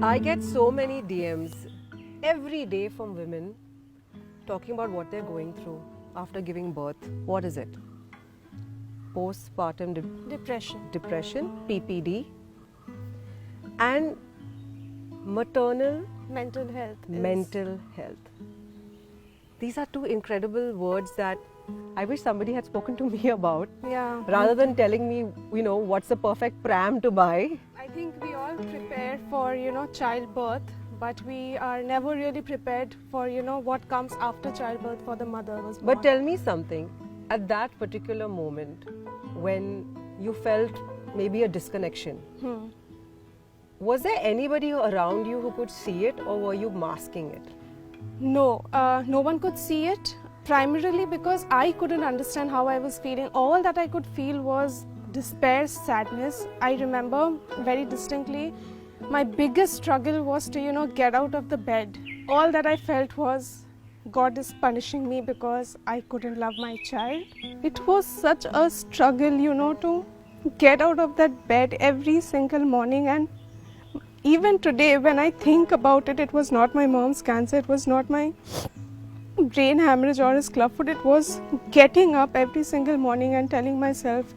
I get so many DMs every day from women talking about what they're going through after giving birth. What is it? Postpartum depression, PPD, and maternal mental health. These are two incredible words that I wish somebody had spoken to me about, Yeah. rather than telling me, what's the perfect pram to buy. I think we all prepare for, childbirth, but we are never really prepared for, what comes after childbirth for the mother was born. But tell me something, at that particular moment when you felt maybe a disconnection, was there anybody around you who could see it, or were you masking it? No, no one could see it, primarily because I couldn't understand how I was feeling. All that I could feel was despair, sadness. I remember very distinctly my biggest struggle was to, get out of the bed. All that I felt was God is punishing me because I couldn't love my child. It was such a struggle, to get out of that bed every single morning. And even today, when I think about it, it was not my mom's cancer, it was not my brain hemorrhage or his clubfoot. It was getting up every single morning and telling myself,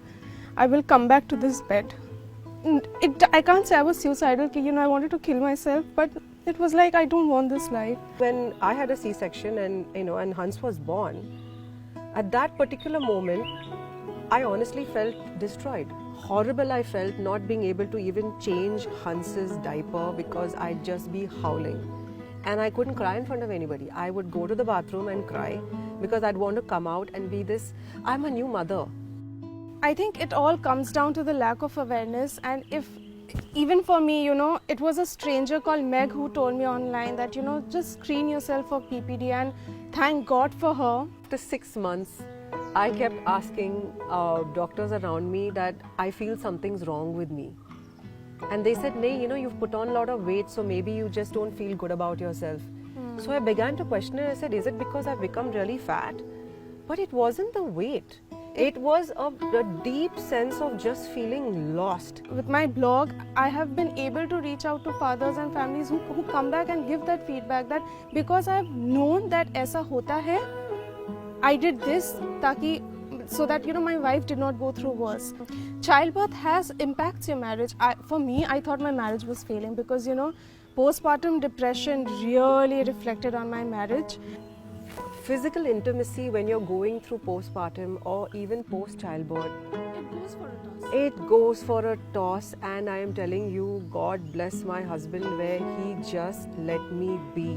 I will come back to this bed. I can't say I was suicidal, I wanted to kill myself, but it was like, I don't want this life. When I had a C-section and Hans was born, at that particular moment, I honestly felt destroyed. Horrible I felt not being able to even change Hans's diaper because I'd just be howling. And I couldn't cry in front of anybody. I would go to the bathroom and cry because I'd want to come out and be this, I'm a new mother. I think it all comes down to the lack of awareness. And if, even for me, it was a stranger called Meg who told me online that, just screen yourself for PPD, and thank God for her. After 6 months, I kept asking doctors around me that I feel something's wrong with me. And they said, "Nahi, you've put on a lot of weight, so maybe you just don't feel good about yourself." So I began to question it. I said, is it because I've become really fat? But it wasn't the weight. It was a deep sense of just feeling lost. With my blog, I have been able to reach out to fathers and families who come back and give that feedback, that because I've known that aisa hota hai, I did this so that my wife did not go through worse. Childbirth impacts your marriage. For me, I thought my marriage was failing because postpartum depression really reflected on my marriage. Physical intimacy when you're going through postpartum or even post-childbirth, it goes for a toss, and I am telling you, God bless my husband where he just let me be.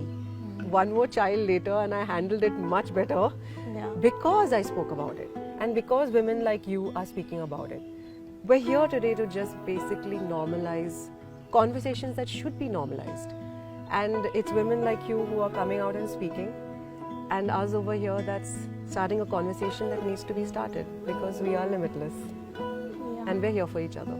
One more child later and I handled it much better because I spoke about it and because women like you are speaking about it. We're here today to just basically normalize conversations that should be normalized, and it's women like you who are coming out and speaking, and us over here that's starting a conversation that needs to be started, because we are limitless and we're here for each other.